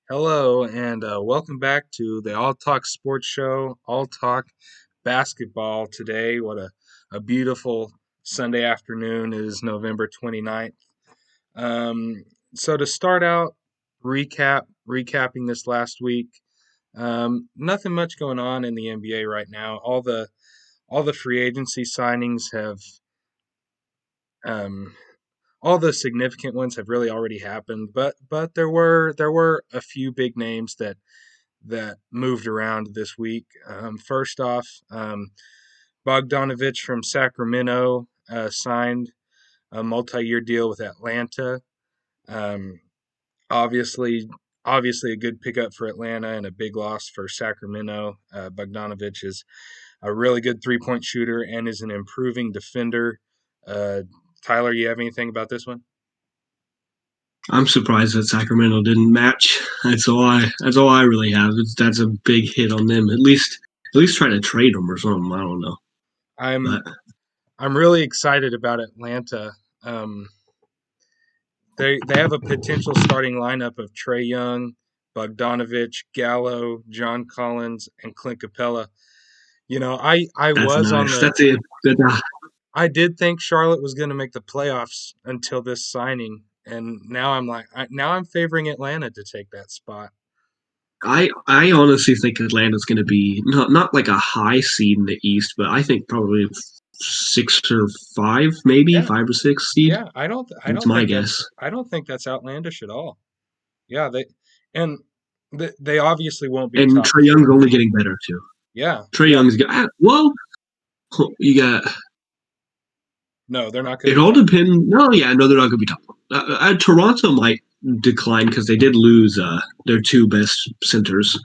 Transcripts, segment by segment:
Hello, and welcome back to the All Talk Sports Show, All Talk Basketball today. What a beautiful Sunday afternoon. It is November 29th. Um, so to start out, recapping this last week, nothing much going on in the NBA right now. All the free agency signings have um, all the significant ones have really already happened, but there were a few big names that moved around this week. First off, Bogdanovich from Sacramento signed a multi-year deal with Atlanta. Um, obviously, obviously a good pickup for Atlanta and a big loss for Sacramento. Bogdanovich is a really good three-point shooter and is an improving defender. Uh, Tyler, you have anything about this one? I'm surprised that Sacramento didn't match. That's all I really have. That's a big hit on them. At least try to trade them or something. I don't know. I'm But I'm really excited about Atlanta. Um, they have a potential starting lineup of Trey Young, Bogdanovich, Gallo, John Collins, and Clint Capella. I that's was on nice. the That's it. I did think Charlotte was going to make the playoffs until this signing, and now now I'm favoring Atlanta to take that spot. I honestly think Atlanta's going to be not like a high seed in the East, but I think probably six or five, maybe Yeah, 5 or 6 seed. yeah. That's my guess. I don't think that's outlandish at all. Yeah, and they obviously won't be And top Trey Young's four. only getting better too. Yeah, Trey yeah. Young's got well. You got No, they're not going it to be all top. depends. No, yeah, no, they're not going to be top one. Toronto might decline because they did lose their two best centers,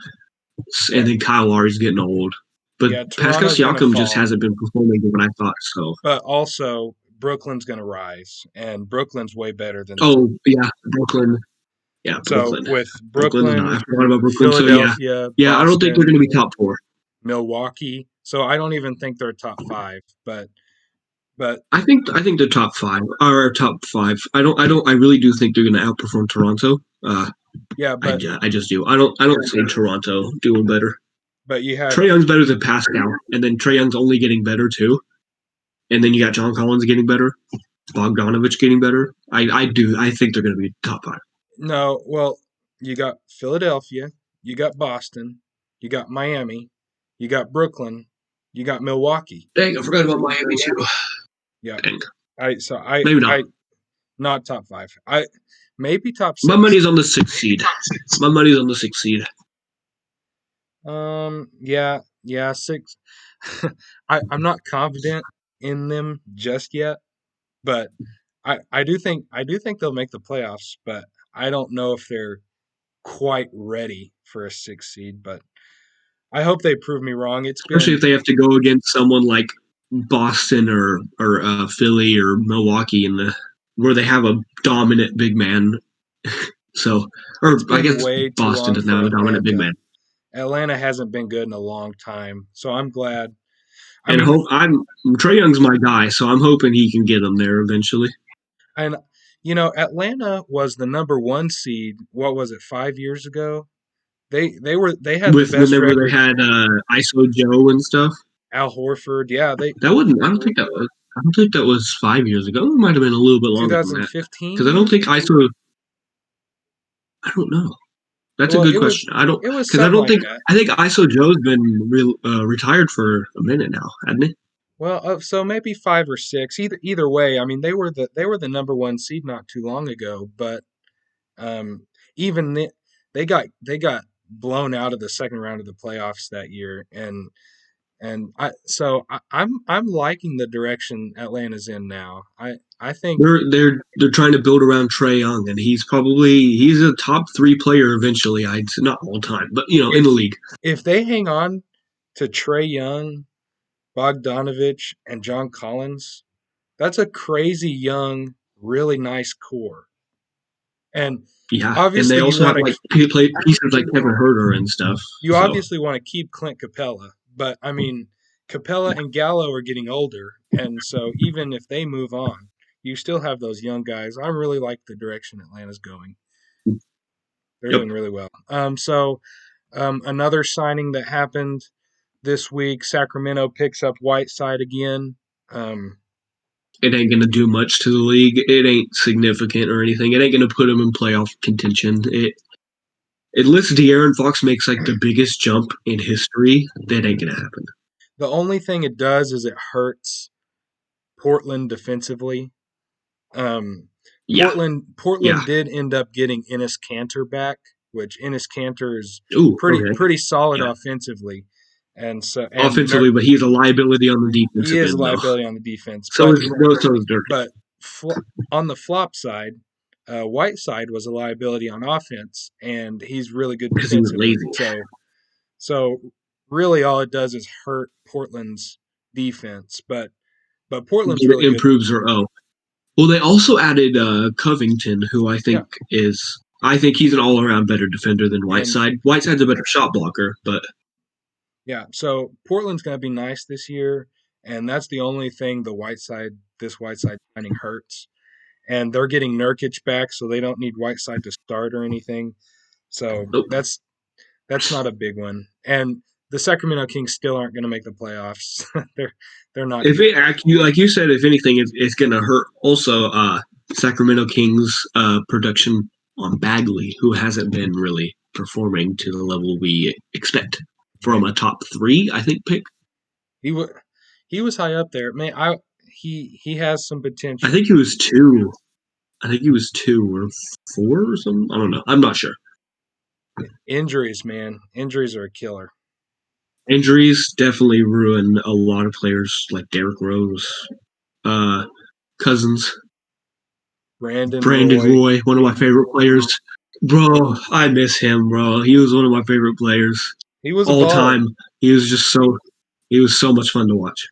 Yeah, and then Kyle Lowry's getting old. But yeah. Pascal Toronto's going to Siakam just fall, hasn't been performing what I thought. So, but also Brooklyn's going to rise, and Brooklyn's way better than them. oh yeah, Brooklyn, yeah, So Brooklyn, with Brooklyn's not. I Brooklyn, forgot about Brooklyn. So yeah, Philadelphia, yeah, I don't think they're Boston, going to be top four. Milwaukee, so I don't even think they're top five. But I think they're top five or top five. I really do think they're going to outperform Toronto. yeah, I just do. I don't see Toronto doing better. but you had Trey Young's better than Pascal, and then Trey Young's only getting better too. And then you got John Collins getting better, Bogdanovich getting better. I think they're going to be top five. no. Well, you got Philadelphia, you got Boston, you got Miami, you got Brooklyn, you got Milwaukee. Dang, I forgot about Miami too. Yeah, Dang, I so I maybe not. I not top five. I maybe top My six. money's on the sixth seed. My money's on the sixth seed. Yeah, yeah, six. I'm not confident in them just yet, but I do think they'll make the playoffs, but I don't know if they're quite ready for a six seed. But I hope they prove me wrong. It's Especially if been they have to go against someone like Boston or Philly or Milwaukee in the where they have a dominant big man. So, or it's I been guess way too Boston long doesn't for have a dominant big Atlanta. man. Atlanta hasn't been good in a long time, so I'm glad. I And mean, hope I'm Trey Young's my guy, so I'm hoping he can get them there eventually. and Atlanta was the number one seed. What was it, 5 years ago? They had the With best whenever they record. had ISO Joe and stuff. Al Horford, yeah, they That wouldn't. I don't think that was. I don't think that was 5 years ago. It might have been a little bit longer than that. Because 2015 I don't think maybe. ISO. I don't know. That's a Well, good question. I don't it was because I something don't like think that. I think ISO Joe's been retired for a minute now, hasn't he? Well, so maybe five or six. Either way, I mean they were the number one seed not too long ago, but um, even they got blown out of the second round of the playoffs that year, I'm liking the direction Atlanta's in now. I think They're trying to build around Trey Young, and he's a top three player eventually. I'd say not all time, but in if the league. if they hang on to Trey Young, Bogdanovich, and John Collins, that's a crazy young, really nice core. And Yeah, and they obviously also have like pieces like Kevin Herter and stuff. you So obviously want to keep Clint Capella, but I mean Capella and Gallo are getting older, and so even if they move on, you still have those young guys. I really like the direction Atlanta's going. They're Yep. doing really well. Another signing that happened this week, Sacramento picks up Whiteside again. Um, It ain't gonna do much to the league. It ain't significant or anything. It ain't gonna put him in playoff contention. Unless De'Aaron Fox makes like the biggest jump in history, that ain't gonna happen. the only thing it does is it hurts Portland defensively. Um, Yeah, Portland yeah. did end up getting Ennis Cantor back, which Ennis Cantor is Ooh, okay. pretty solid Yeah. offensively, and Offensively, but he's a liability on the he defensive is a end, though. liability on the defense. So is so is Dirk But on the flop side, Whiteside was a liability on offense, and he's really good because he was defensively. lazy. So really, all it does is hurt Portland's defense. But Portland's It really good. improves their O. Well, they also added Covington, who Yeah, I think he's an all around better defender than and Whiteside. Whiteside's a better shot blocker, but yeah, so Portland's going to be nice this year, and that's the only thing this Whiteside signing hurts. And they're getting Nurkic back, so they don't need Whiteside to start or anything. So nope. that's not a big one. And the Sacramento Kings still aren't going to make the playoffs. They're not. If it, like you said, if anything, it's going to hurt also Sacramento Kings production on Bagley, who hasn't been really performing to the level we expect from a top 3, I think, pick. He was he was high up there, man. He has some I potential. think he was 2. I think he was 2 or 4 or something. I don't know. I'm not sure. Injuries, man, injuries are a killer. Injuries definitely ruin a lot of players like Derrick Rose, uh, Cousins, Brandon Brandon Roy, Roy, one of my favorite players. Bro, I miss him, bro. He was one of my favorite players he was a all baller. time. He was so much fun to watch.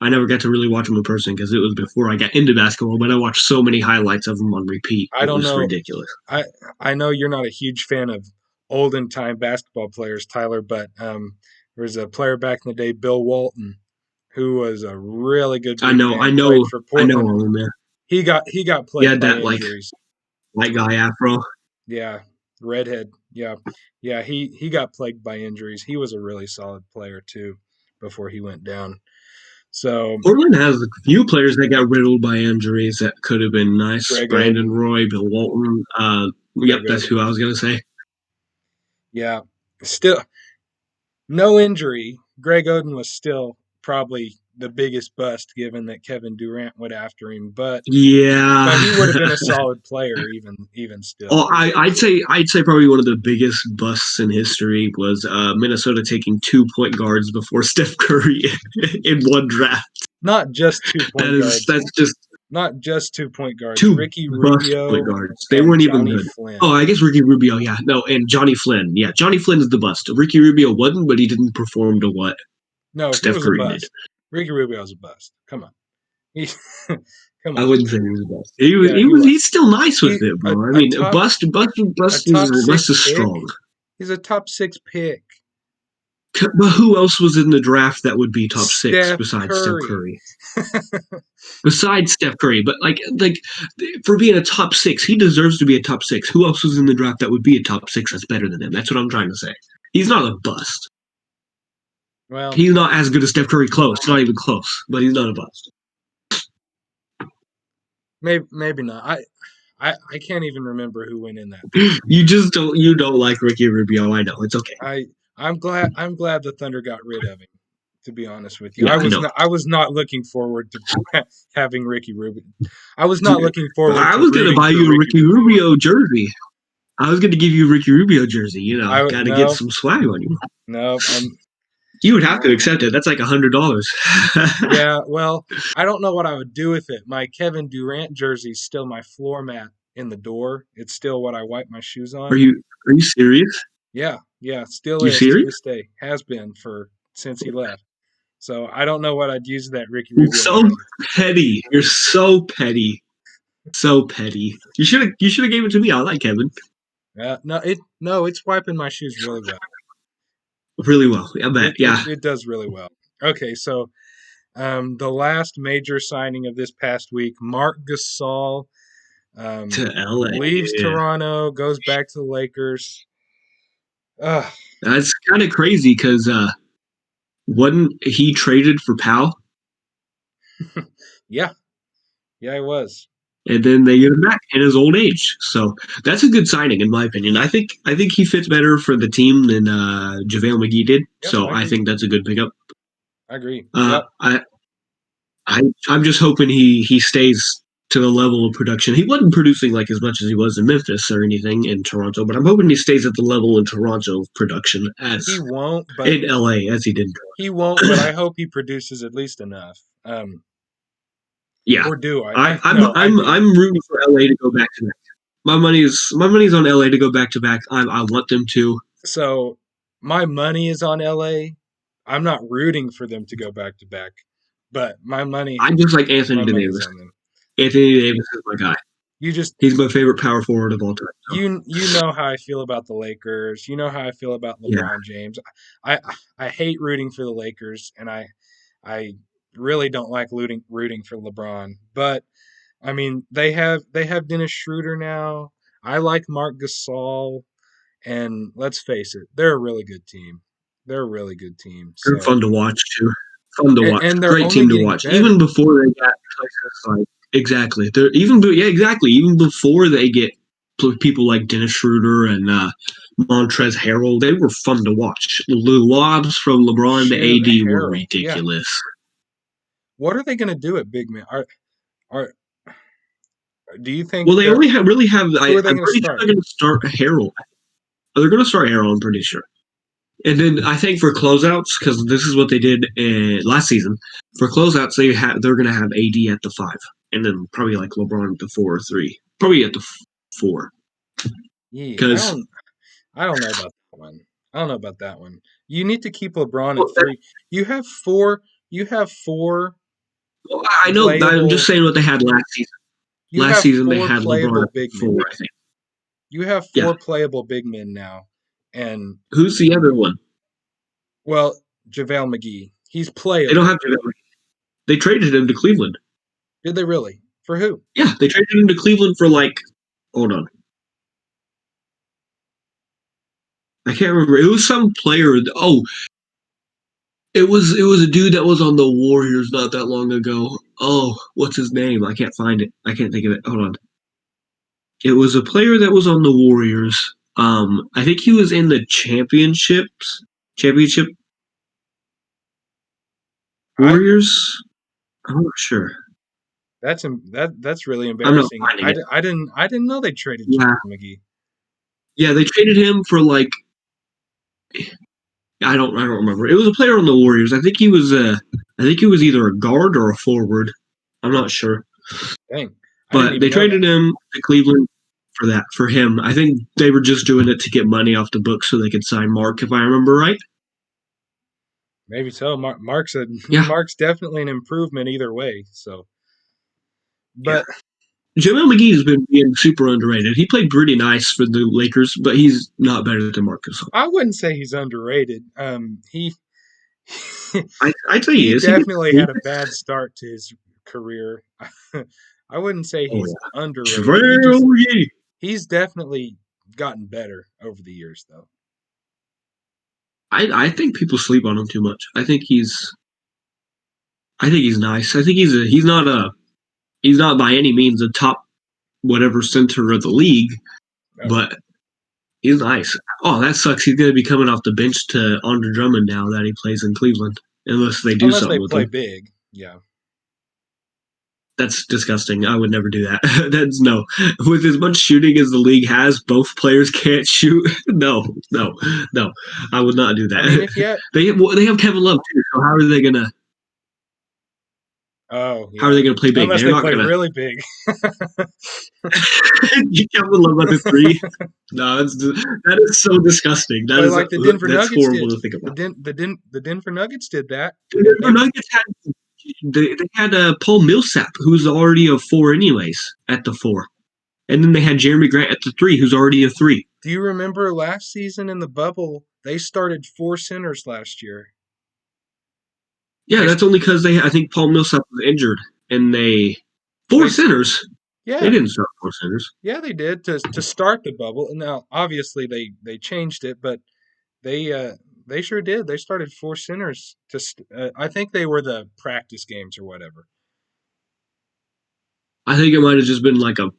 I never got to really watch him in person because it was before I got into basketball, but I watched so many highlights of him on repeat. I It don't was know. ridiculous. I I know you're not a huge fan of olden time basketball players, Tyler, but there was a player back in the day, Bill Walton, who was a really good I big know, I man, know, played for I know Portland. him, man. He got He plagued had by that like injuries. white guy afro. Yeah, redhead. Yeah, yeah. He got plagued by injuries. He was a really solid player too before he went down. So Portland has a few players that got riddled by injuries that could have been nice. Greg Brandon Oden, Roy, Bill Walton. Yep, Greg that's who Oden. I was gonna say. Yeah, still no injury. Greg Oden was still probably the biggest bust, given that Kevin Durant went after him. Yeah. But he would have been a solid player even still. Oh, I'd say probably one of the biggest busts in history was Minnesota taking 2 point guards before Steph Curry in one draft. Not just two point guards. That's just Not just 2 point guards. two Ricky bust point Rubio guards. They and weren't even Johnny good. Flynn. Oh, I guess Ricky Rubio, yeah, no, and Johnny Flynn, yeah, Johnny Flynn is the bust. Ricky Rubio wasn't, but he didn't perform to what No, he Steph was a Curry did. bust. Ricky Rubio was a bust. Come on. He, come I on. wouldn't say he was the best. Yeah, he was. He's still nice with He it, bro. I mean, a top bust six is pick. strong. He's a top six pick. But who else was in the draft that would be top 6 Steph besides Steph Curry. Curry? Besides Steph Curry, but like for being a top 6, he deserves to be a top 6. Who else was in the draft that would be a top 6 that's better than him? That's what I'm trying to say. He's not a bust. Well, He's not as good as Steph Curry. Close, not even close. But he's not a bust. maybe not. I can't even remember who went in that. You don't like Ricky Rubio. I know it's okay. I'm glad the Thunder got rid of him. To be honest with you, Yeah, I know. I was not looking forward to having Ricky Rubio. I was not looking forward I to was gonna rooting buy for you a Ricky Rubio. Rubio jersey. I was gonna give you a Ricky Rubio jersey. You know, got to get No, some swag on you. no, You would have to accept it. That's like $100. yeah. Well, I don't know what I would do with it. My Kevin Durant jersey is still my floor mat in the door. It's still what I wipe my shoes on. Are you serious? Yeah, yeah, still You is to serious? this day. Has been for since he left. So I don't know what I'd use that Ricky You're Rubio so jersey. petty. You're so petty. So petty. You should have gave it to me. I like Kevin No, it's wiping my shoes really well. really well. I bet. Yeah. It does really well. Okay, so the last major signing of this past week, Mark Gasol To LA. Leaves Yeah. Toronto, goes back to the Lakers. Ugh, That's kind of crazy because wasn't he traded for Powell? yeah, yeah, I was. And then they get him back in his old age. So that's a good signing, in my opinion. I think he fits better for the team than JaVale McGee did. Yep, So I I agree. think that's a good pickup. I agree. Uh, Yep. I, I'm just hoping he stays to the level of production. He wasn't producing like as much as he was in Memphis or anything in Toronto, but I'm hoping he stays at the level in Toronto of production as He won't, but in LA as he did in he won't. But Toronto. I hope he produces at least enough. Yeah, Or do I? I, I'm No, I I'm do. I'm rooting for LA to go back to back. My money's on LA to go back to back. I want them to. So my money is on LA. I'm not rooting for them to go back to back, but I just like my Anthony money's Davis. on them. Anthony Davis is my guy. You just He's my favorite power forward of all time. So you know how I feel about the Lakers. You know how I feel about yeah, LeBron James. I I hate rooting for the Lakers, and I really don't like rooting for LeBron. But I mean, they have Dennis Schroeder now. I like Mark Gasol, and let's face it, they're a really good team. They're a really good team. they're So fun to watch too. Fun to watch. and they're Great only team to getting watch. Even better. before they got places like exactly. Yeah, exactly. Even before they get people like Dennis Schroeder and Montrezl Harrell, they were fun to watch. The lobs from LeBron to Shoot, AD were Harrell. Yeah. ridiculous. What are they going to do at big man? Are do you think Well, they they're only really have. who are they I'm going to pretty sure start? they're going to start Harrell. They're going to start Harrell. I'm pretty sure. And then I think for closeouts, because this is what they did last season. For closeouts, they're going to have AD at the 5, and then probably like LeBron at the 4 or 3, probably at the 4. Yeah, Because I don't know about that one. I don't know about that one. You need to keep LeBron at well, 3. You have 4 you have 4 I know. I'm just playable saying what they had last season. you Last have season they 4 had LeBron playable at the big men. 4. I think. You have Yeah. 4 playable big men now. And Who's the other one? well, JaVale McGee. He's They don't playable. have. They traded him to Cleveland. Did they really? For who? Yeah, they traded him to Cleveland for like. Hold on. I can't remember. It was some player. Oh, it was a dude that was on the Warriors not that long ago. Oh, what's his name? I can't find it. I can't think of it. Hold on. It was a player that was on the Warriors. I think he was in the championship I Warriors. I'm not sure. that's really I'm not embarrassing. finding it. I didn't know they traded Yeah, JaVale McGee. yeah. They traded him for like I don't remember. It was a player on the Warriors. I think he was either a guard or a forward. I'm not sure. Dang. I didn't But they even know that. traded him to Cleveland for him. I think they were just doing it to get money off the books so they could sign Mark, if I remember right. Maybe so. Mark's a Yeah, Mark's definitely an improvement either way. So, yeah. but JaVale McGee has been being super underrated. He played pretty nice for the Lakers, but he's not better than Marcus. I wouldn't say he's underrated. He I tell he you, is he? definitely had a bad start to his career. I wouldn't say Oh he's yeah, underrated. JaVale McGee. He's definitely gotten better over the years, though. I think people sleep on him too much. I think he's nice. I think he's not by any means a top whatever center of the league, No, but he's nice. Oh, that sucks. He's going to be coming off the bench to Andre Drummond now that he plays in Cleveland, unless they do unless they something with play him. big. Yeah. That's disgusting. I would never do that. That's no. With as much shooting as the league has, both players can't shoot. No, no, no. I would not do I mean, that. if yet. They have Kevin Love too. So Oh how are yeah. they gonna play big? Unless They're they not play gonna. really big. Kevin Love under 3. No, that is so disgusting. That Play is like the Denver that's Nuggets horrible did. to think about. The Denver Nuggets did that. The They Denver Nuggets they had Paul Millsap, who's already a 4 anyways, at the 4, and then they had Jeremy Grant at the 3, who's already a 3. Do you remember last season in the bubble? They started 4 centers last year. Yeah, They that's only because I think Paul Millsap was injured, and they they 4 centers. They Yeah, didn't start four centers. yeah, they did to start the bubble. Now, obviously, they changed it, but they uh, they sure did. They started four centers I think they were the practice games or whatever. I think it might have just been like a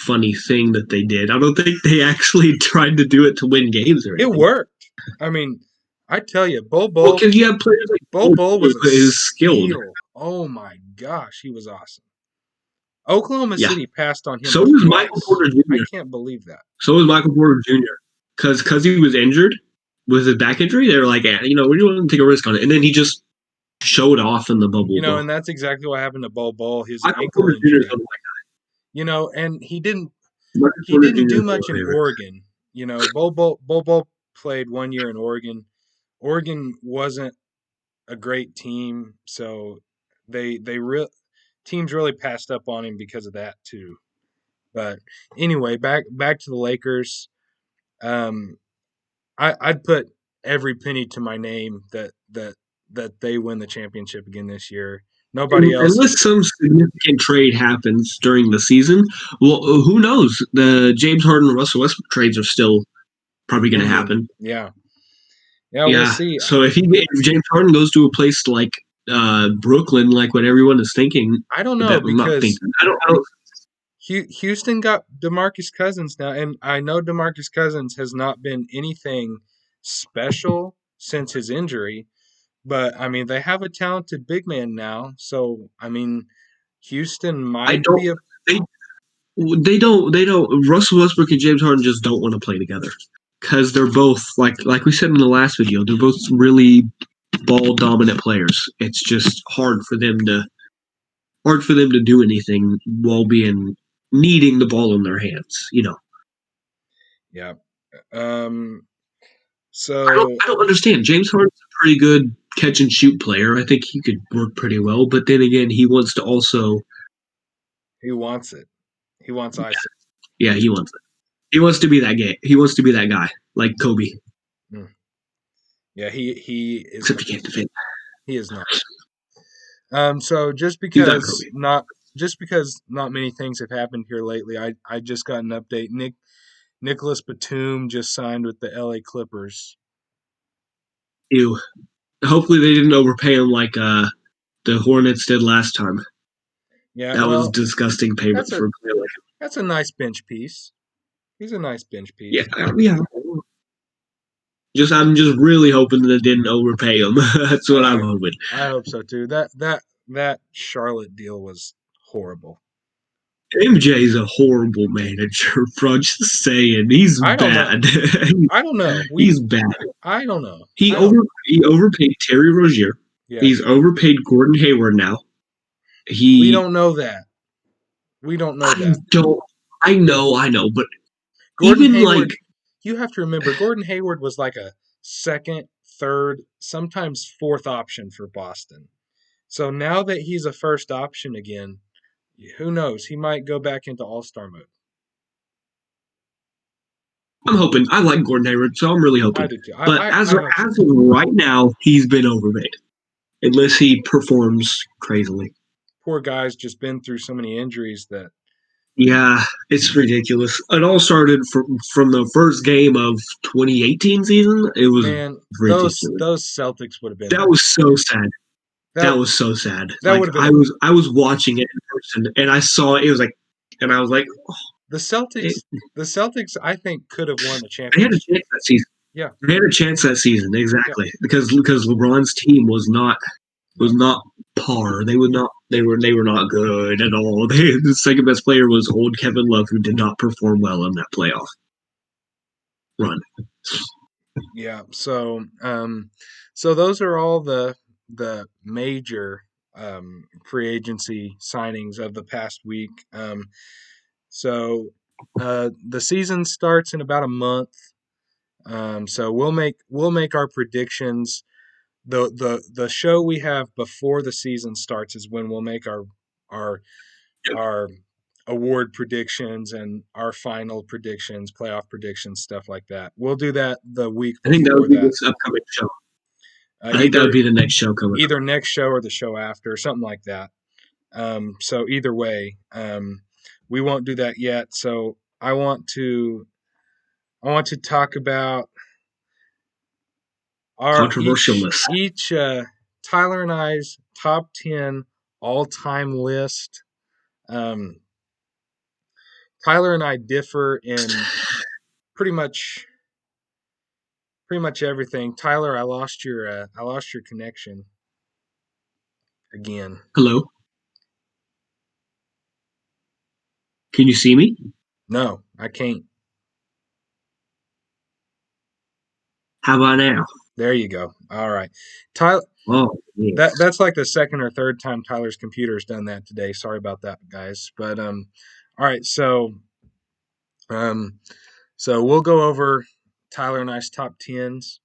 funny thing that they did. I don't think they actually tried to do it to win games or It anything. worked. I mean, I tell you, Well, because you have players like Bo Bull Bull was a who is skilled. steal. Oh my gosh, he was awesome. Oklahoma Yeah. City passed on him So was Michael twice. Porter I Jr. can't believe that. So was Michael Porter Jr. Because he was injured with his back injury. They were like, we don't want to take a risk on it, and then he just showed off in the bubble. And that's exactly what happened to Bo Bull, his Michael ankle Porter Jr. is injury. And Michael he Porter didn't Jr. do is my much in favorite. Oregon. Bo Bull played 1 year in Oregon. Oregon wasn't a great team, so they real teams really passed up on him because of that too. But anyway, back to the Lakers. Um, I'd put every penny to my name that they win the championship again this year. Nobody else is. Unless some significant trade happens during the season, well, who knows? The James Harden and Russell Westbrook trades are still probably going to Pending. happen. Yeah, yeah, we'll Yeah. see. So if James Harden goes to a place like Brooklyn, like what everyone is thinking, I don't know that I'm not because thinking. I don't. Houston got DeMarcus Cousins now, and I know DeMarcus Cousins has not been anything special since his injury, but I mean they have a talented big man now, so I mean Houston I might don't. be a They they don't. Russell Westbrook and James Harden just don't want to play together because they're both like we said in the last video. They're both really ball dominant players. It's just hard for them to do anything while being needing the ball in their hands. yeah. I don't So I don't understand. James Harden's a pretty good catch and shoot player. I think he could work pretty well, but then again, he wants to also he wants it. He wants ice. yeah, he wants it. He wants to be that guy. He wants to be that guy, like Kobe. Mm. Yeah, he is Except not. he can't defend. He is not. So He's not Kobe. just because not many things have happened here lately, I just got an update. Nicholas Batum just signed with the LA Clippers. Ew. Hopefully they didn't overpay him like the Hornets did last time. Yeah, That was well, disgusting payment that's a for a player like him. that's a nice bench piece. He's a nice bench Yeah, piece. yeah. I'm just really hoping that they didn't overpay him. That's what I'm I hoping. I hope so too. That Charlotte deal was horrible. MJ's a horrible manager, bro. Just saying, he's I don't know. bad. I don't know. He's bad. I don't know. He I don't. overpaid Terry Rozier. He's Yes. overpaid Gordon Hayward now. We He don't know that. We don't know I that. don't I know, but Gordon even like Hayward, you have to remember, Gordon Hayward was like a second, third, sometimes fourth option for Boston. So now that he's a first option again, who knows? He might go back into All Star mode. I'm hoping I like Gordon Hayward, so I'm really I hoping. do too. But I hope so as of too. right now, he's been overpaid unless he performs crazily. Poor guy's just been through so many injuries that, Yeah, it's ridiculous. It all started from the first game of 2018 season. It was man, ridiculous. those Celtics would have been That was so sad. That that was so sad. that Like would have been I was watching it in person, and I saw it. It was like, and I was like, the it, Celtics. The Celtics, I think, could have won the they had a championship. chance that season. Yeah, They had a chance that season, yeah, exactly, because LeBron's team was no, not par. They were not good at all. The second best player was old Kevin Love, who did not perform well in that playoff run. yeah. So those are all the major free agency signings of the past week. So the season starts in about a month. So we'll make our predictions. The show we have before the season starts is when we'll make our our award predictions and our final predictions, playoff predictions, stuff like that. We'll do that the week I think that before would be that. this upcoming show. I think that would Either be the next show coming up. either next show or the show after, something like that. So either way, we won't do that yet. So I want to talk about our Controversial list. each Tyler and I's top 10 all-time list. Um, Tyler and I differ in pretty much everything. Tyler, I lost your connection again. Hello. Can you see me? No, I can't. How about now? There you go. All right. Tyler, Oh, yes. that's like the second or third time Tyler's computer has done that today. Sorry about that, guys. But all right, um so we'll go over Tyler and I's top tens.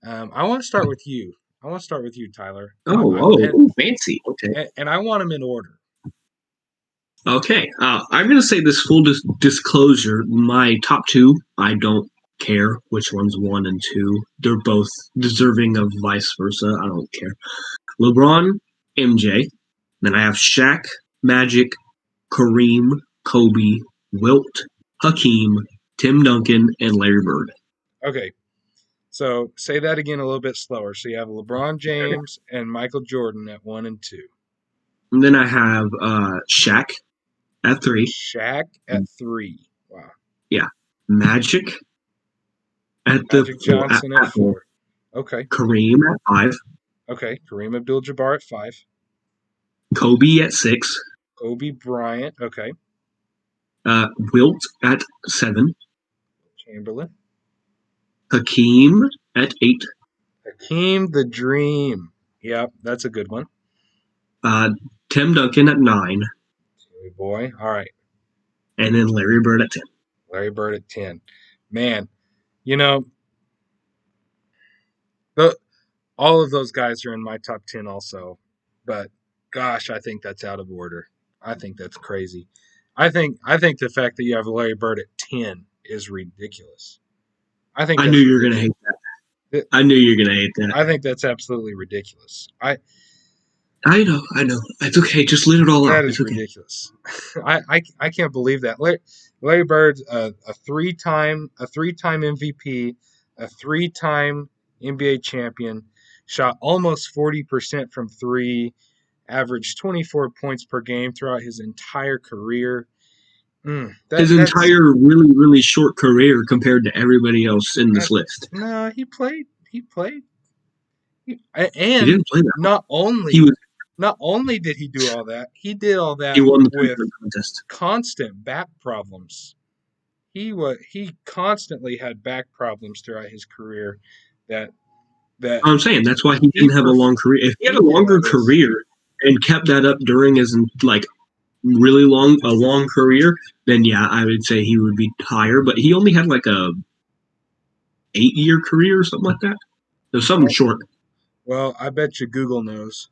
I want to start with you. I want to start with you, Tyler. Oh, oh, ooh, fancy. Okay. And I want them in order. Okay. I'm going to say this full disclosure. My top two, I don't care which one's one and two. They're both deserving of vice versa. I don't care. LeBron, MJ. Then I have Shaq, Magic, Kareem, Kobe, Wilt, Hakeem, Tim Duncan, and Larry Bird. Okay. So say that again a little bit slower. So you have LeBron James and Michael Jordan at 1 and 2. And then I have Shaq at three. Shaq at 3. Wow. Yeah. Magic at the Magic four. Johnson at At four. 4. Okay. Kareem at five. Okay. Kareem Abdul-Jabbar at 5. Kobe at six. Kobe Bryant. Okay. Wilt at seven. Chamberlain. Hakeem at eight. Hakeem the Dream. Yep, that's a good one. Uh, Tim Duncan at nine. Timmy boy. All right. And then Larry Bird at 10. Larry Bird at 10. Man, you know, the, all of those guys are in my top 10 also. But gosh, I think that's out of order. I think that's crazy. I think the fact that you have Larry Bird at 10 is ridiculous. I think I knew that's you were going to hate ridiculous. that. I knew you were going to hate that. I think that's absolutely ridiculous. I know. It's okay. Just let it all out. That It's is okay. ridiculous. I can't believe that. Larry Bird's a three-time MVP, a three-time NBA champion, shot almost 40% from three, averaged 24 points per game throughout his entire career. His That's entire really, really short career compared to everybody else in this list. no. He played. He And didn't play that. not He only was. not only did he do all that, he did all He that won the with three-point contest. constant back problems. He constantly had back problems throughout his career that that I'm saying that's why he he didn't have a perf- long career. If he had he a did all longer this. career and kept that up during his really long career, then yeah, I would say he would be higher. But he only had like a 8-year career or something like that. So something Well, short. well, I bet you Google knows.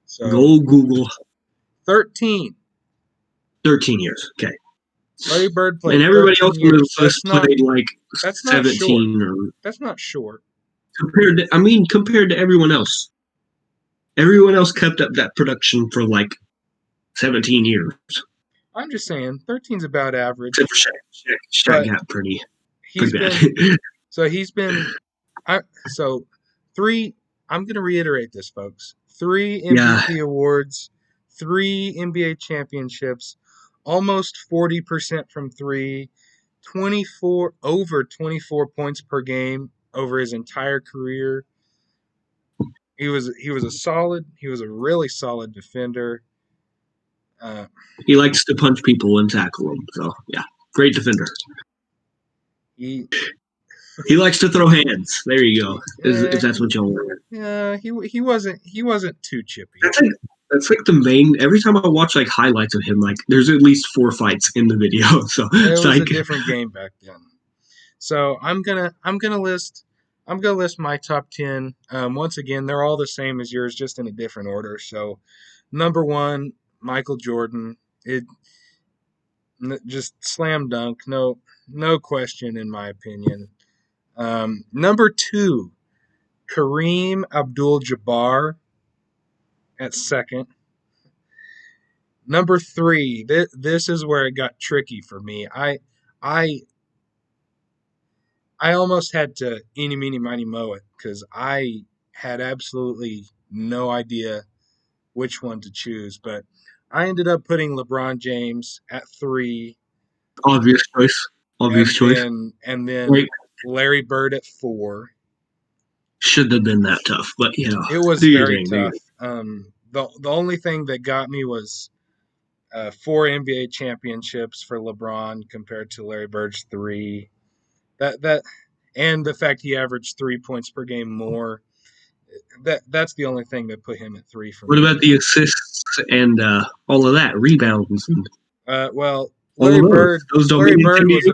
So Go Google 13. 13 years. Okay. Larry Bird And played everybody else 13 on this years. list played like That's not short. 17 or That's not short. compared to everyone else. Everyone else kept up that production for like 17 years. I'm just saying 13's about Except average. for Shaq. Shaq But got pretty he's bad. been he's been so three. I'm going to reiterate this, folks. 3 Yeah. MVP awards, 3 NBA championships, almost 40% from 3, 24 over 24 points per game over his entire career. He was a really solid defender. Uh, He likes to punch people and tackle them. So yeah, great defender. he He likes to throw hands. There you go. uh, If that's what y'all want. he wasn't too chippy. That's like the main. Every time I watch like highlights of him, like there's at least 4 fights in the video. So It it's was a like different game back then. So I'm gonna list my top 10. Once again, they're all the same as yours, just in a different order. So number 1, Michael Jordan. It just slam dunk, no question in my opinion. Number 2, Kareem Abdul-Jabbar at second. Number three. This is where it got tricky for me. I I almost had to eeny meeny miny moe it because I had absolutely no idea which one to choose, but I ended up putting LeBron James at three, Obvious choice. Obvious choice. and then Like, Larry Bird at four. should have been that tough, but It was do your very thing. Do your tough. thing. The only thing that got me was four NBA championships for LeBron compared to Larry Bird's three. That and the fact he averaged 3 points per game more. That's the only thing that put him at three for What me. about the assists and all of that, rebounds and Well, all of those? Those don't Larry mean anything Bird to was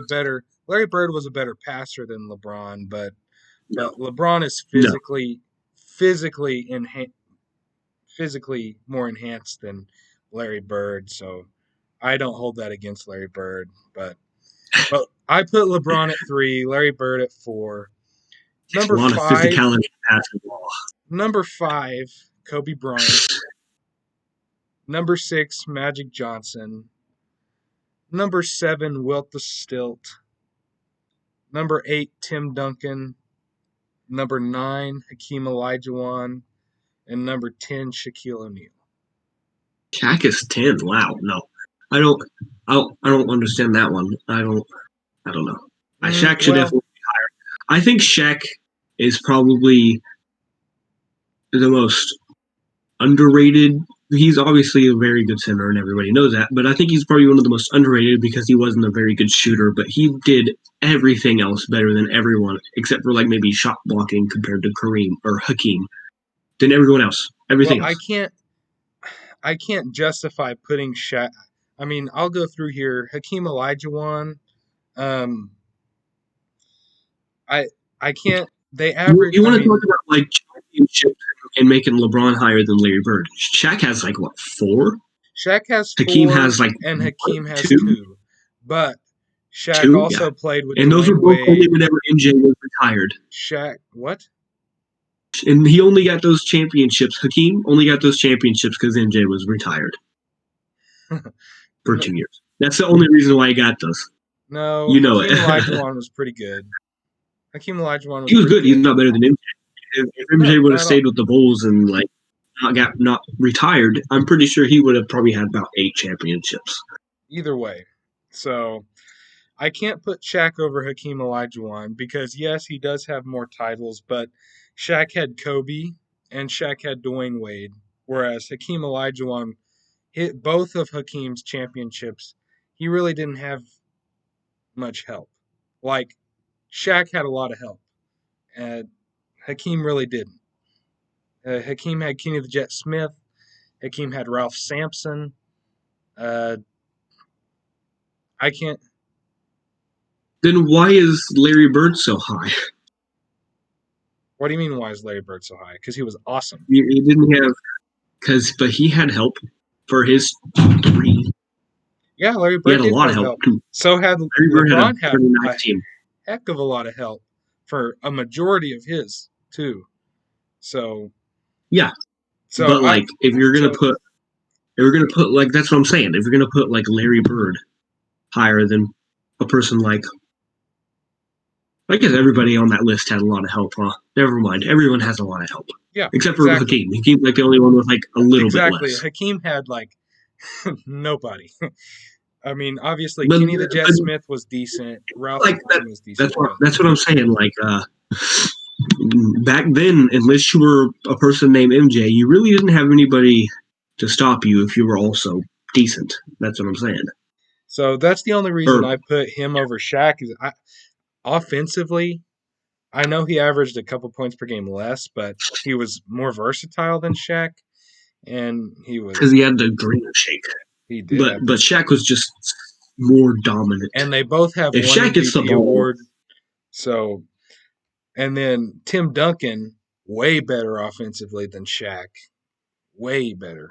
a you? better passer than LeBron, No, but LeBron is no. physically enha- physically more enhanced than Larry Bird, so I don't hold that against Larry Bird, but I put LeBron at three, Larry Bird at four. Takes a Number lot of five, physicality to pass the ball. number five, Kobe Bryant. Number six, Magic Johnson. Number seven, Wilt the Stilt. Number eight, Tim Duncan. Number nine, Hakeem Olajuwon. And number 10, Shaquille O'Neal. Shaq is 10. Wow, no, I don't. I don't understand that one. I don't know. Shaq should Well, definitely be higher. I think Shaq is probably the most underrated. He's obviously a very good center, and everybody knows that. But I think he's probably one of the most underrated because he wasn't a very good shooter, but he did everything else better than everyone, except for like maybe shot blocking compared to Kareem or Hakeem. Than everyone else. well, Everything else. I can't justify putting Shaq. I mean, I'll go through here. Hakeem Olajuwon. Um, I I can't. They average. You I want to talk mean, about like championships and making LeBron higher than Larry Bird? Shaq has like what, four? Shaq has Hakeem four has like and what, Hakeem has two? two, but Shaq Two, yeah. also played with And those were Dwayne both only Wade. whenever MJ was retired. Shaq, what? And he only got those championships. Hakeem only got those championships because MJ was retired for No, 2 years. That's the only reason why he got those. no, You know it. Hakeem Olajuwon was pretty good. Hakeem Olajuwon was He was pretty good. He's good. not better than MJ. If No, MJ would have not all. stayed with the Bulls and like not retired, I'm pretty sure he would have probably had about 8 championships. Either way. So I can't put Shaq over Hakeem Olajuwon because yes, he does have more titles, but Shaq had Kobe and Shaq had Dwayne Wade, whereas Hakeem Olajuwon hit both of Hakeem's championships. He really didn't have much help. Like Shaq had a lot of help, and Hakeem really didn't. Hakeem had Kenny the Jet Smith. Hakeem had Ralph Sampson. Uh, I can't. Then why is Larry Bird so high? What do you mean? Why is Larry Bird so high? Because he was awesome. He didn't have but he had help for his three. Yeah, Larry He Bird had a did lot of have help help. too. So had Larry Bird had a LeBron had very a nice team. heck of a lot of help for a majority of his too. So Yeah, so but I like if you're gonna so put, like that's what I'm saying. If you're gonna put like Larry Bird higher than a person like, I guess everybody on that list had a lot of help, huh? Never mind. Everyone has a lot of help. yeah, Except for exactly. Hakeem. Hakeem's like the only one with like a little bit Exactly. less. Hakeem had like nobody. I mean, obviously But, Kenny the Jet but Smith was decent. Ralph like that Sampson was decent, but that's what I'm saying. Like back then, unless you were a person named MJ, you really didn't have anybody to stop you if you were also decent. That's what I'm saying. so that's the only reason Or I put him over Shaq is offensively, I know he averaged a couple points per game less, but he was more versatile than Shaq, and because he had the green shake. he did have But the Shaq was just more dominant. and they both have If one Shaq gets the MVP ball, award. So and then Tim Duncan, way better offensively than Shaq, way better.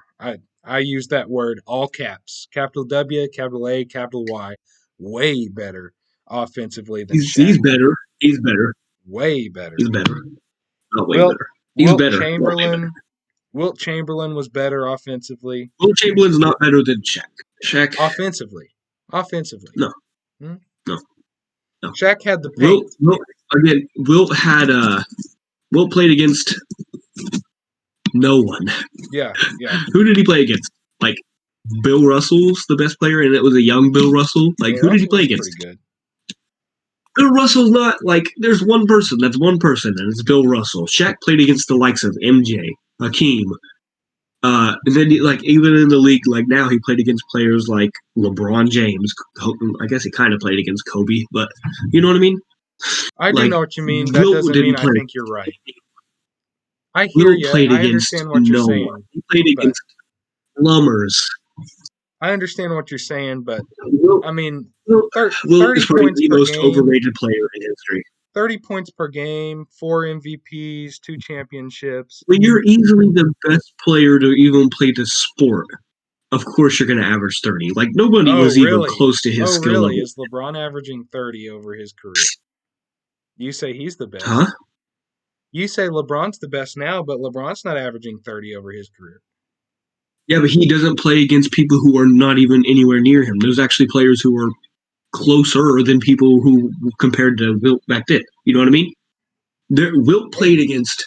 I use that word all caps, capital W, capital A, capital Y, way better offensively than Shaq, he's better. way better. He's better. Not way Wilt better. He's Wilt better. Not way better. Chamberlain Wilt Chamberlain was better offensively. Will Chamberlain's not better than Shaq. Shaq, Offensively. Offensively. no, Hmm? no, no. Shaq had the paint. Wilt again. Wilt played against no one. Yeah, yeah. Who did he play against? Like Bill Russell's the best player, and it was a young Bill Russell. Like Bill who did he Russell play was pretty against? good. Bill Russell's not like there's one person. That's one person, and it's Bill Russell. Shaq played against the likes of MJ, Hakeem, and then like even in the league, like now he played against players like LeBron James. I guess he kind of played against Kobe, but you know what I mean. I do Like know what you mean. That Wilt doesn't mean didn't I play. think you're right. I hear Wilt you. played I against understand what you're no one. saying, He played but against plumbers. I understand what you're saying, but Wilt, I mean, Wilt, Wilt 30 is probably points the per most game, overrated player in history. 30 points per game, 4 MVPs, 2 championships. When you're easily the best player to even play the sport, of course you're going to average 30. Like nobody Oh, was even really? close to his Oh, skill really? level. Is LeBron averaging 30 over his career? You say he's the Huh? best. You say LeBron's the best now, but LeBron's not averaging 30 over his career. Yeah, but he doesn't play against people who are not even anywhere near him. There's actually players who are closer than people who compared to Wilt back then. You know what I mean? Wilt played Maybe. against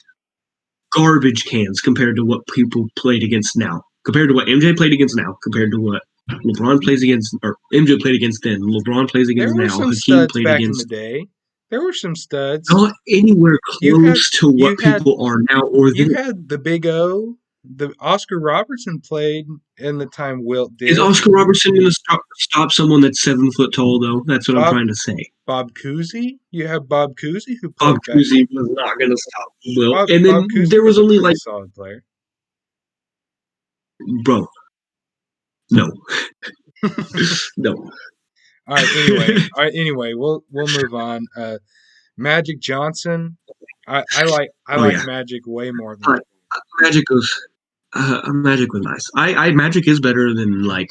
garbage cans compared to what people played against now. Compared to what MJ played against now, compared to what LeBron plays against, or MJ played against then, LeBron plays There against were now, some Hakeem studs played back in the against day. There were some studs. not anywhere You had close to you what had people are now or you then. had the Big O. The Oscar Robertson played in the time Wilt Is did. Oscar Robertson going to stop someone that's 7 foot tall, though? That's what I'm Bob trying to say. Bob Cousy. You have Bob Cousy who Bob played back. Cousy was not going to stop Wilt. And Bob then Cousy there was was a only pretty like, solid player. bro, no, All no. right. Anyway. All right. Anyway, we'll move on. Magic Johnson. I Oh, like yeah. Magic way more than. Uh, Magic was nice. Magic is better than like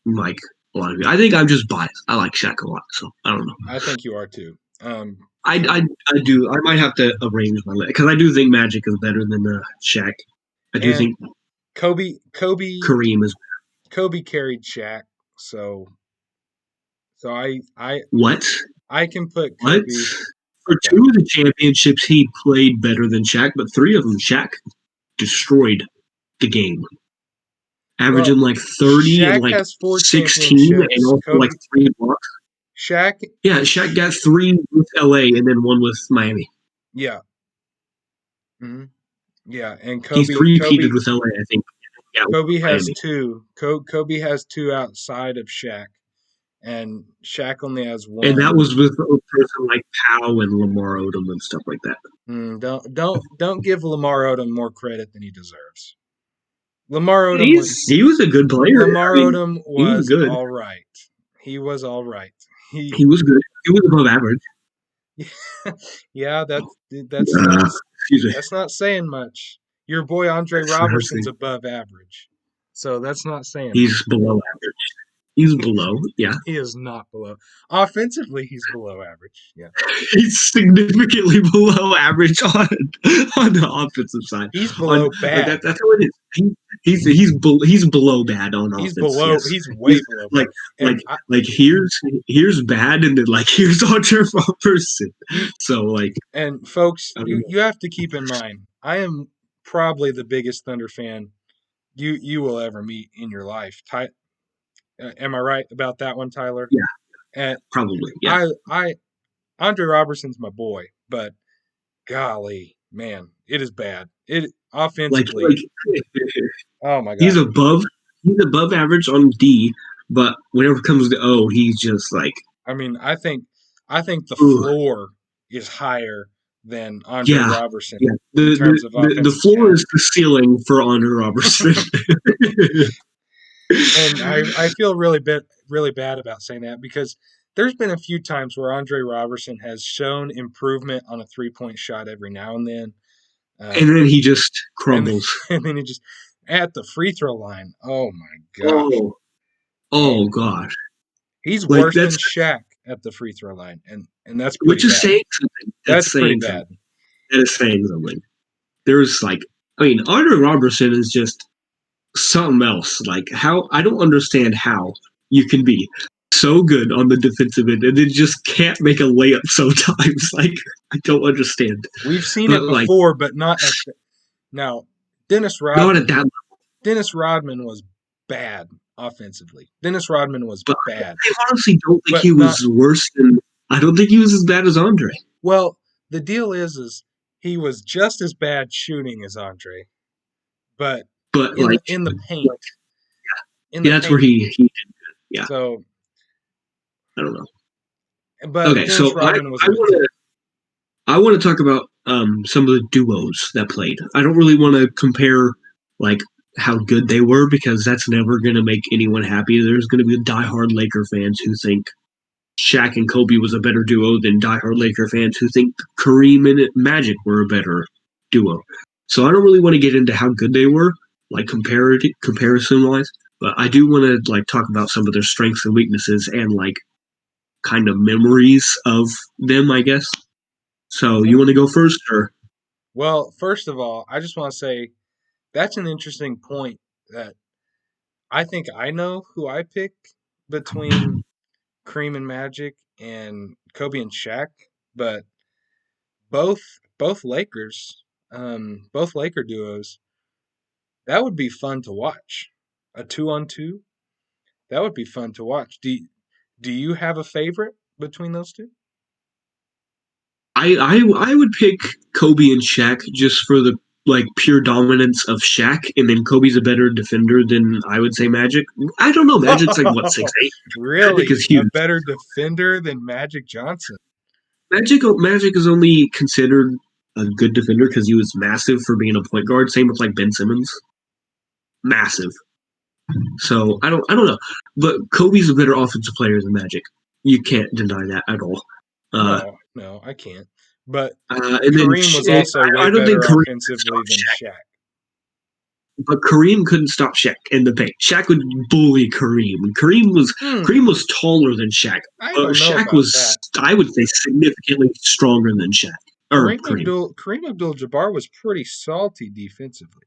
a lot of you. I think I'm just biased. I like Shaq a lot, so I don't know. I think you are too. I, For I, I do. I might have to arrange my list because I do think Magic is better than Shaq. I do and think Kareem is Kobe carried Shaq, so what? I can put What? Kobe. For Yeah. 2 of the championships, he played better than Shaq, but 3 of them, Shaq destroyed the game, Well, averaging like 30 and Shaq like has 4 16, and championships. also like Kobe 3 blocks. Shaq. Yeah, Shaq got 3 with LA and then 1 with Miami. Yeah. Hmm. Yeah, and He three-peated with LA, I think. Yeah, with Kobe has Miami. 2. Kobe has 2 outside of Shaq, and Shaq only has And that 1. was with a person like Powell and Lamar Odom and stuff like that. Don't give Lamar Odom more credit than he deserves. Lamar Odom was He was a good player. I Lamar mean, Odom he was was good. all right. He was all right. He He was good. He was above average. yeah, Uh, excuse me. that's not saying much. Your boy Andre That's not Robertson's saying. above average. So that's not saying much. He's below average. He's below, yeah. He is not below. Offensively, he's below average. Yeah. He's significantly below average on the offensive side. He's On below bad. that's how it is. He's below bad on offense. Yes, He's way he's below like bad. like And like here's bad, and then like here's Andre Robertson. you So like and folks, I don't know. you have to keep in mind, I am probably the biggest Thunder fan you will ever meet in your life. Am I right about that one, Tyler? Yeah, And probably yeah. I Andre Robertson's my boy, but golly, man, it is bad. It Like offensively. Oh my he's gosh. above he's above average on D, but whenever it comes to O, he's just like I mean, I think the ooh. floor is higher than Andre Yeah, Robertson yeah. in terms of The offensive floor stats. is the ceiling for Andre Robertson. And I feel really bad about saying that because there's been a few times where Andre Robertson has shown improvement on a 3-point shot every now and then. Uh, And then he just and crumbles. and then he just at the free throw line. Oh my gosh. Oh, Oh oh my. gosh! He's Like worse than Shaq at the free throw line, and that's pretty which is bad. saying something. That's That's pretty saying bad. something. That is saying something. There's like I mean, Andre Robertson is just something else. Like how I don't understand how you can be so good on the defensive end and then just can't make a layup sometimes. Like I don't understand. We've seen But it like before, but not at now. Dennis not at Rodman. that level. Dennis Rodman was bad offensively. Dennis Rodman was But bad, I honestly don't think but he not was worse than I don't think he was as bad as Andre. well. The deal is he was just as bad shooting as Andre, but But in the like, in the paint, in the yeah, that's where paint. he yeah, So, I don't know. but Okay, Dennis so Rodman was I a want to talk about some of the duos that played. I don't really want to compare like how good they were because that's never going to make anyone happy. There's going to be diehard Laker fans who think Shaq and Kobe was a better duo than diehard Laker fans who think Kareem and Magic were a better duo. So I don't really want to get into how good they were, like comparison wise, but I do want to like talk about some of their strengths and weaknesses and like kind of memories of them, I guess. So you want to go first, or well. First of all, I just want to say that's an interesting point that I think I know who I pick between Kareem and Magic and Kobe and Shaq, but both Lakers, both Laker duos, that would be fun to watch. A 2-on-2, that would be fun to watch. Do you have a favorite between those two? I would pick Kobe and Shaq just for the like pure dominance of Shaq, and then Kobe's a better defender than I would say Magic. I don't know. Magic's like what 6'8". Magic Really? is A huge. better defender than Magic Johnson? Magic is only considered a good defender because he was massive for being a point guard. Same with like Ben Simmons, massive. So I don't know, but Kobe's a better offensive player than Magic. You can't deny that at all. Uh, No, no, I can't. But and then Kareem was also way I don't think better Kareem could offensively stop than Shaq, Shaq. but Kareem couldn't stop Shaq in the paint. Shaq would bully Kareem. Hmm, Kareem was taller than Shaq. I don't know Shaq about was, that. I would say, significantly stronger than Shaq or Kareem. Kareem Abdul-Jabbar was pretty salty defensively.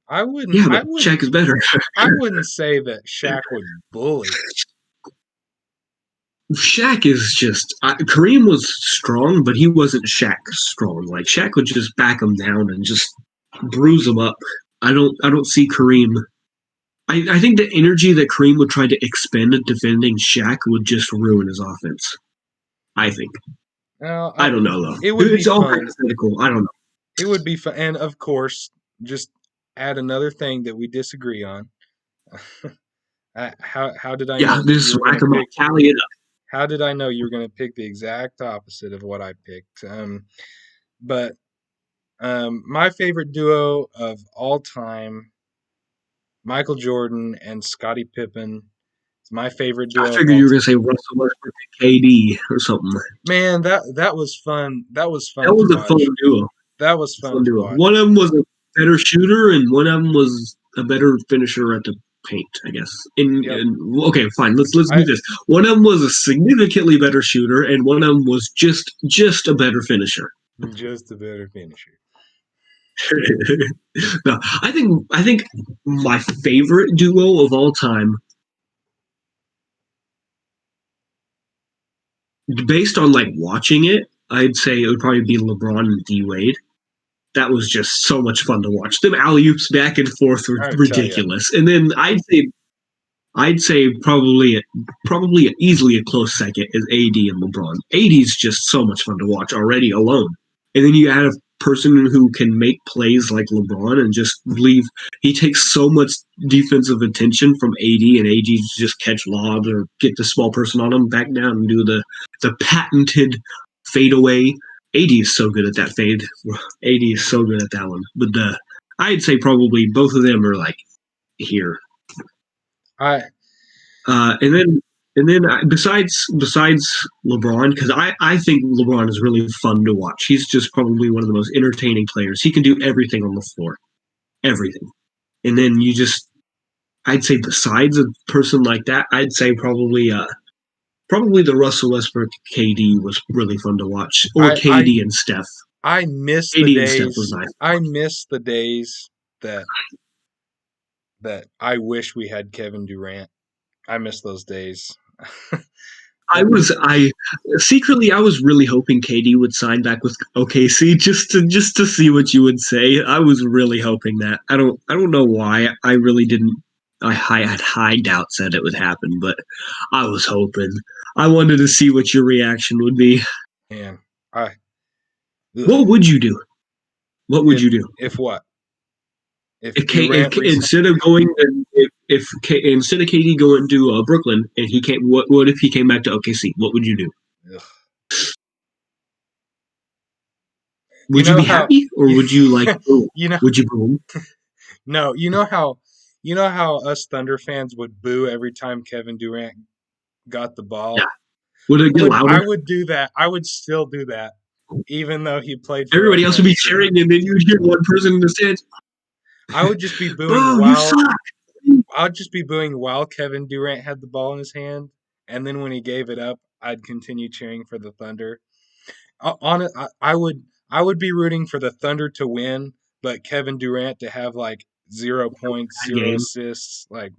I wouldn't Yeah, I but wouldn't Shaq is better. I wouldn't say that Shaq would bully. Shaq is just Kareem was strong, but he wasn't Shaq strong. Like Shaq would just back him down and just bruise him up. I don't see Kareem. I think the energy that Kareem would try to expend defending Shaq would just ruin his offense. I think. Now, I don't know though. it would be It's all fun. hypothetical. I don't know. It would be fun, and of course, just add another thing that we disagree on. How did I Yeah, know that you just were going rack to them up, pick? tally it up. How did I know you were going to pick the exact opposite of what I picked? But my favorite duo of all time, Michael Jordan and Scottie Pippen. It's my favorite I duo of figured all you were gonna time. say Russell Westbrook and KD or something. Man, that was fun. That was That fun to was a fun watch. duo. That was fun Fun to duo. watch. One of them was a better shooter, and one of them was a better finisher at the paint. I guess. Yep. Okay, fine. Let's do I this. One of them was a significantly better shooter, and one of them was just a better finisher. just a better finisher. No, I think my favorite duo of all time, based on like watching it, I'd say it would probably be LeBron and D Wade. That was just so much fun to watch. Them alley oops back and forth were I tell you. ridiculous. And then I'd say probably easily a close second is AD and LeBron. AD's just so much fun to watch already alone. And then you add a person who can make plays like LeBron and just leave. He takes so much defensive attention from AD, and AD just catch lobs or get the small person on him, back down and do the patented fadeaway. AD is so good at that fade. AD is so good at that one. But I'd say probably both of them are like here. I Besides LeBron, because I think LeBron is really fun to watch. He's just probably one of the most entertaining players. He can do everything on the floor, everything. And then I'd say besides a person like that, I'd say probably the Russell Westbrook KD was really fun to watch, or I KD and Steph. I miss the KD and Steph was days. nice. I miss the days that I wish we had Kevin Durant. I miss those days. I secretly I was really hoping KD would sign back with OKC just to see what you would say. I was really hoping that. I don't know why. I really didn't. I had high doubts that it would happen, but I was hoping. I wanted to see what your reaction would be. Man, I ugh. What would you do? What would if you do if what if if Durant resign? instead of going instead of KD going to Brooklyn and he came? What if he came back to OKC? What would you do? Ugh. You Would you know be how happy or you would you like? Oh, you know would you boom? no you know how us Thunder fans would boo every time Kevin Durant got the Yeah. ball. Would it get I louder? would do that. I would still do that, even though he played for Everybody else would Oklahoma be City. cheering, and then you'd hear one person in the stands, I would just be booing "Bro, you while suck." I'd just be booing while Kevin Durant had the ball in his hand, and then when he gave it up, I'd continue cheering for the Thunder. On it, I would be rooting for the Thunder to win, but Kevin Durant to have like 0 points, Bad zero game. assists. Like,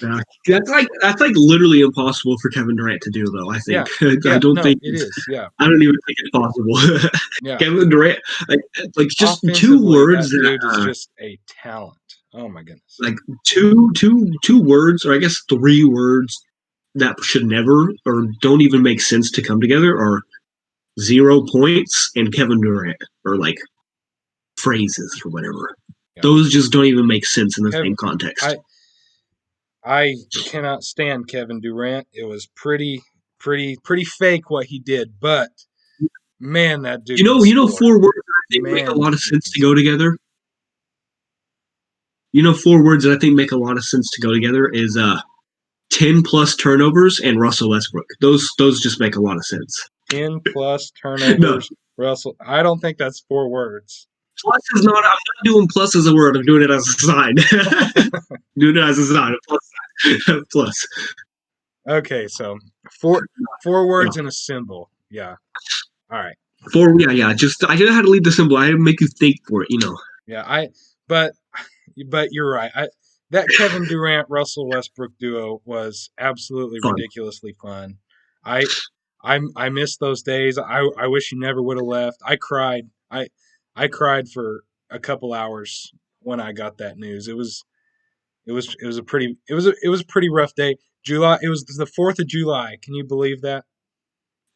Yeah. That's like literally impossible for Kevin Durant to do, though. I think yeah, I yeah, don't no, think it is. Yeah, I don't even think it's possible. yeah. Kevin Durant, like, like just two Offensively, words that that dude is just a talent. Oh my goodness. like two words, or I guess three words that should never or don't even make sense to come together are 0 points and Kevin Durant, or like phrases or whatever. Yeah, Those just don't even make sense in the Kevin. same context. I I cannot stand Kevin Durant. It was pretty fake what he did, but man, that dude can You know, score. four words that I think make a Man, lot that of dude sense can to go score. together. You know, four words that I think make a lot of sense to go together is 10 plus turnovers and Russell Westbrook. Those just make a lot of sense. 10 plus No, turnovers. Russell, I don't think that's 4 words. plus is not. I'm not doing plus as a word. I'm doing it as a sign. Doing it as a sign. A plus sign. Plus. Okay, so four No. words and a symbol. Yeah. All right. Four. Yeah, yeah. Just I just had to leave the symbol. I had to make you think for it. You know. Yeah, but but you're right. That Kevin Durant Russell Westbrook duo was absolutely Fun. ridiculously fun. I I miss those days. I wish he never would have left. I cried. I cried for a couple hours when I got that news. It was a pretty it was a pretty rough day. July it was the 4th of July. Can you believe that?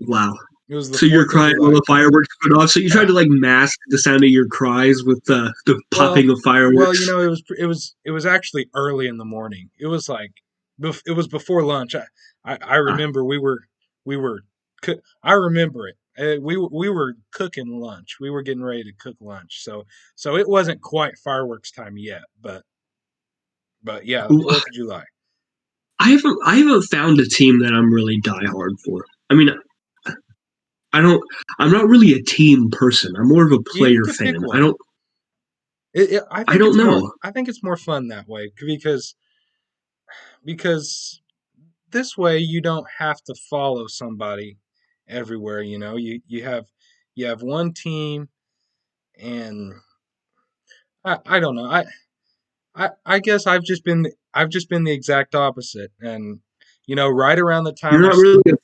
Wow. It was the So you're 4th of crying while July. the fireworks went off. So you tried Yeah. to like mask the sound of your cries with the Well, popping of you fireworks. know, it was actually early in the morning. It was like it was before lunch. I Ah, remember we were I remember it. We were cooking lunch. We were getting ready to cook lunch. So it wasn't quite fireworks time yet, but yeah, the 4th of July. I haven't found a team that I'm really diehard for. I mean, I don't. I'm not really a team person. I'm more of a You need player to pick fan. I one. don't. I don't know. I think it's more fun that way because this way you don't have to follow somebody everywhere, you know. You have one team and I don't know. I guess I've just been the exact opposite and you know, right around the You're time not really a player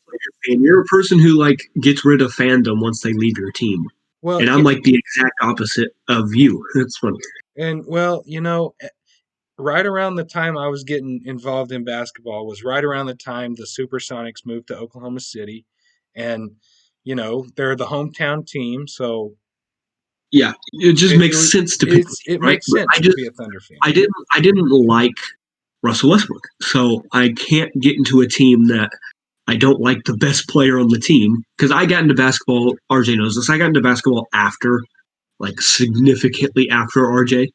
fan. You're a person who like gets rid of fandom once they leave your team. well, And I'm yeah, like the exact opposite of you. That's funny. and well, you know, right around the time I was getting involved in basketball was right around the time the Supersonics moved to Oklahoma City and you know, they're the hometown team, so Yeah, it just makes sense to pick a it team, right? makes But sense to be a Thunder fan. I didn't like Russell Westbrook, so I can't get into a team that I don't like the best player on the team because I got into basketball. RJ knows this. I got into basketball after, like significantly after RJ.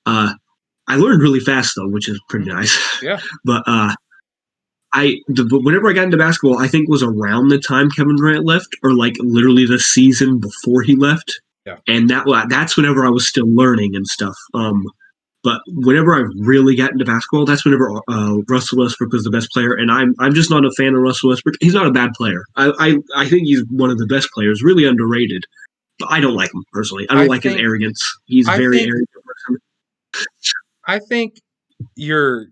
Uh, I learned really fast though, which is pretty Mhm. nice. Yeah. But whenever I got into basketball, I think was around the time Kevin Durant left, or like literally the season before he left, Yeah. and that's whenever I was still learning and stuff. But whenever I really got into basketball, that's whenever Russell Westbrook was the best player, and I'm just not a fan of Russell Westbrook. He's not a bad player. I think he's one of the best players, really underrated. I don't like him personally. I don't I like his think arrogance. He's I very think arrogant person. I think your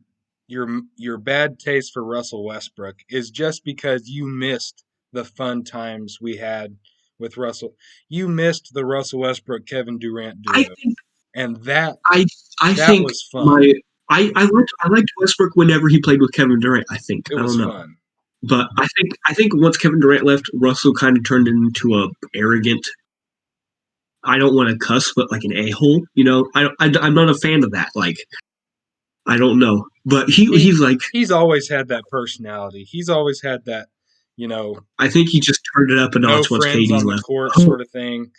your bad taste for Russell Westbrook is just because you missed the fun times we had with Russell. You missed the Russell Westbrook Kevin Durant I duo, think and that I I that think was fun. my I liked Westbrook whenever he played with Kevin Durant. I think It I was don't know, fun. but I think once Kevin Durant left, Russell kind of turned into a arrogant. I don't want to cuss, but like an a hole. I'm not a fan of that. Like I don't know, but He he's like he's always had that personality. He's always had that, you know, I think he just turned it up a no notch once friends KD on the left. court sort of thing.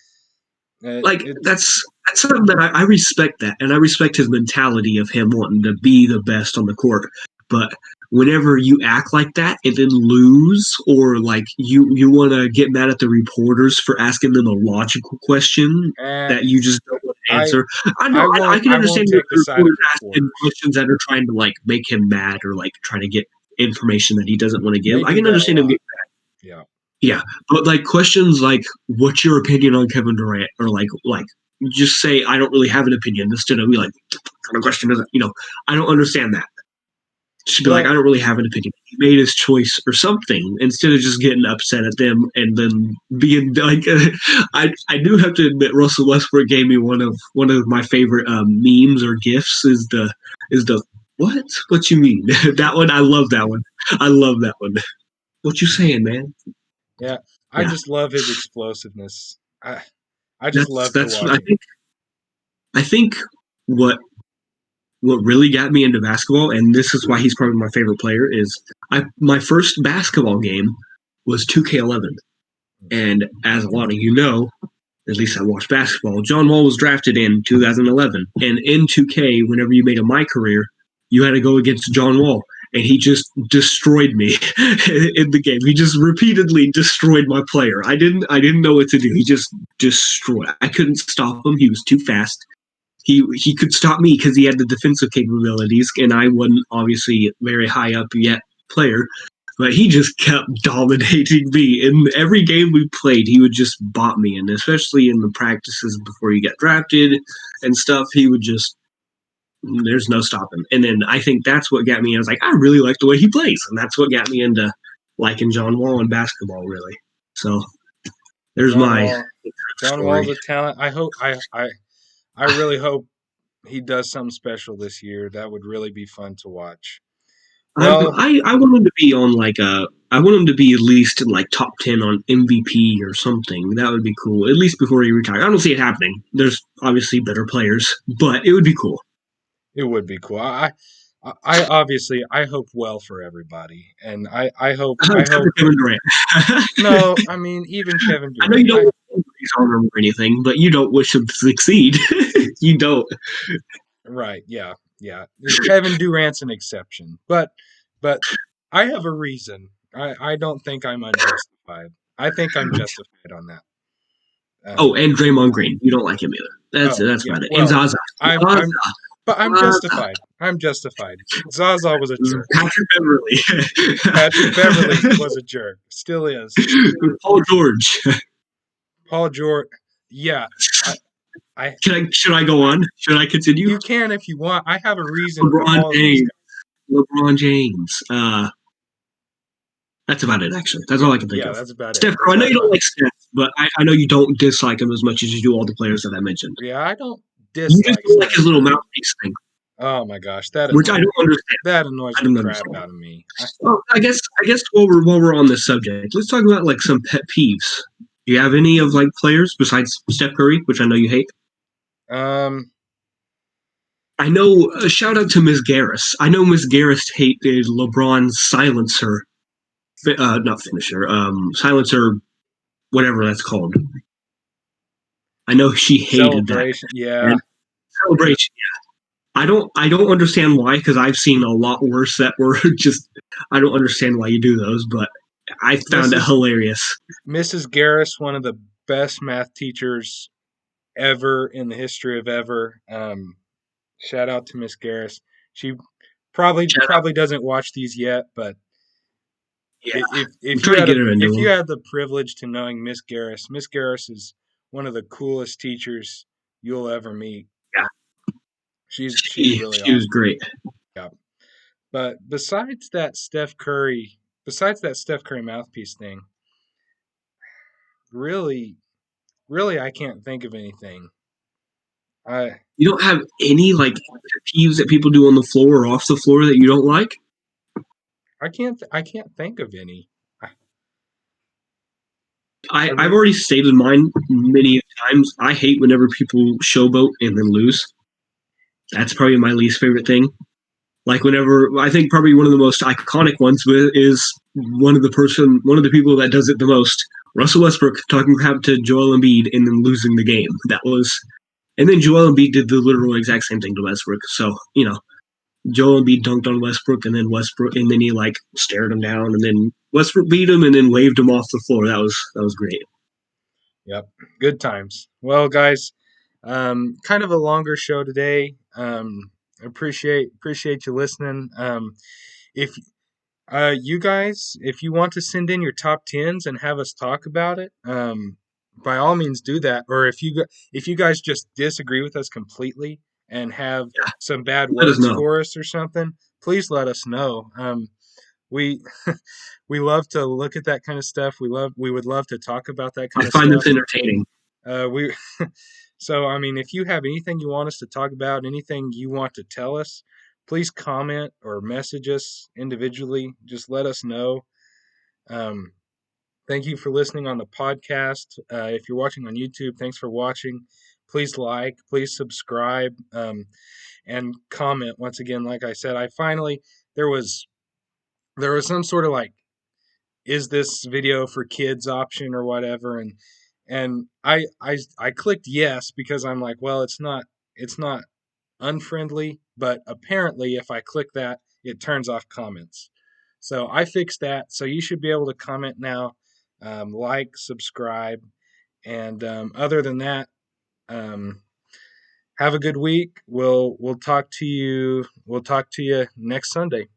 Like It's that's something that I respect that, and I respect his mentality of him wanting to be the best on the court. But whenever you act like that and then lose, or like you want to get mad at the reporters for asking them a logical question eh, that you just don't want to I answer. I know I can I won't understand the take the side of reporters asking reporters. questions that are trying to like make him mad or like trying to get information that he doesn't want to give. They I do can that a understand him. lot. Yeah. Yeah, but like questions like "What's your opinion on Kevin Durant?" or like just say I don't really have an opinion instead of be like, "What kind of question is it?" I don't understand that. Should be like, I Well, don't really have an opinion. He made his choice or something instead of just getting upset at them and then being like, I do have to admit, Russell Westbrook gave me one of my favorite memes or gifs is the what you mean that one. I love that one. I love that one. What you saying, man? yeah, I Yeah, just love his explosiveness. I just that's love to that's watch I him. think I think what what really got me into basketball, and this is why he's probably my favorite player, is my first basketball game was 2K11, and as a lot of you know, at least I watched basketball. John Wall was drafted in 2011, and in 2K, whenever you made a my career, you had to go against John Wall, and he just destroyed me in the game. He just repeatedly destroyed my player. I didn't know what to do. He just destroyed. I couldn't stop him. He was too fast. He could stop me because he had the defensive capabilities, and I wasn't obviously very high up yet player. But he just kept dominating me. In every game we played, he would just bot me, and especially in the practices before you get drafted and stuff, he would just there's no stopping. And then I think that's what got me. I was like, I really like the way he plays, and that's what got me into liking John Wall and basketball, really. So there's John my Wall, John Wall's story. a talent. I really hope he does something special this year. That would really be fun to watch. Well, I want him to be on like a I want him to be at least in like top 10 on MVP or something. That would be cool. At least before he retires. I don't see it happening. There's obviously better players, but it would be cool. it would be cool. I obviously I hope well for everybody, and I Except hope for Kevin Durant. no. I mean, even Kevin I know Durant. you don't want his armor or anything, but you don't wish him to succeed. You don't. Right, yeah, yeah. Kevin Durant's an exception, but I have a reason. I don't think I'm unjustified. I think I'm justified on that. Oh, Um, and Draymond Green. You don't like him either. That's oh that's yeah, about it. And well, Zaza. Zaza. I'm but I'm Zaza. justified. I'm justified. Zaza was a jerk. Patrick Patrick Beverly Beverly. was a jerk. Still is. Paul George. Paul George. Yeah, I I Should I go on? Should I continue? you can if you want. I have a reason for LeBron all of those James. guys. LeBron James. That's about it. Actually, that's Yeah, all I can think yeah, of. that's about it. Steph That's Curry. I know all you don't about. like Steph, but I know you don't dislike him as much as you do all the players that I mentioned. Yeah, I don't You just dislike don't like Steph his little Curry. mouthpiece thing, Oh my gosh, which I don't understand. that annoys I the don't crap understand. out of me. Well, I guess while we're on this subject, let's talk about like some pet peeves. Do you have any of like players besides Steph Curry, which I know you hate? Um, I know. Shout out to Ms. Garris. I know Ms. Garris hated LeBron's silencer, not finisher, silencer, whatever that's called. I know she hated that. celebration. Yeah, And celebration. I don't understand why because I've seen a lot worse that were just. I don't understand why you do those, but I found it Mrs. hilarious. Mrs. Garris, one of the best math teachers ever in the history of ever. Shout out to Miss Garris. She Shout out. probably doesn't watch these yet, but Yeah, I'm if you trying to had get her into if you them. had the privilege to knowing Miss Garris is one of the coolest teachers you'll ever meet. Yeah, She's she really she was awesome. great. Yeah. But besides that Steph Curry mouthpiece thing, really, really, I can't think of anything. I You don't have any like peeves that people do on the floor or off the floor that you don't like? I can't think of any. I, I I've mean, already stated mine many times. I hate whenever people showboat and then lose. That's probably my least favorite thing. Like whenever I think probably one of the most iconic ones is one of the people that does it the most. Russell Westbrook talking crap to Joel Embiid and then losing the game. That was, and then Joel Embiid did the literal exact same thing to Westbrook. So Joel Embiid dunked on Westbrook, and then he like stared him down, and then Westbrook beat him, and then waved him off the floor. That was great. yep, good times. Well, guys, kind of a longer show today. Appreciate you listening. If you guys, if you want to send in your top tens and have us talk about it, by all means do that. Or if you guys just disagree with us completely and have Yeah, some bad let us words know. for us or something, please let us know. We we love to look at that kind of stuff. We would love to talk about that I kind of find this stuff. entertaining. We so I mean, if you have anything you want us to talk about, anything you want to tell us, please comment or message us individually. Just let us know. Um, thank you for listening on the podcast. If you're watching on YouTube, thanks for watching. Please like, please subscribe, and comment. Once again, like I said, I finally there was there was some sort of like, is this video for kids option or whatever, and I clicked yes because I'm like, well, it's not unfriendly, but apparently if I click that, it turns off comments. So I fixed that. So you should be able to comment now, like, subscribe, and other than that, um, have a good week. We'll talk to you. We'll talk to you next Sunday.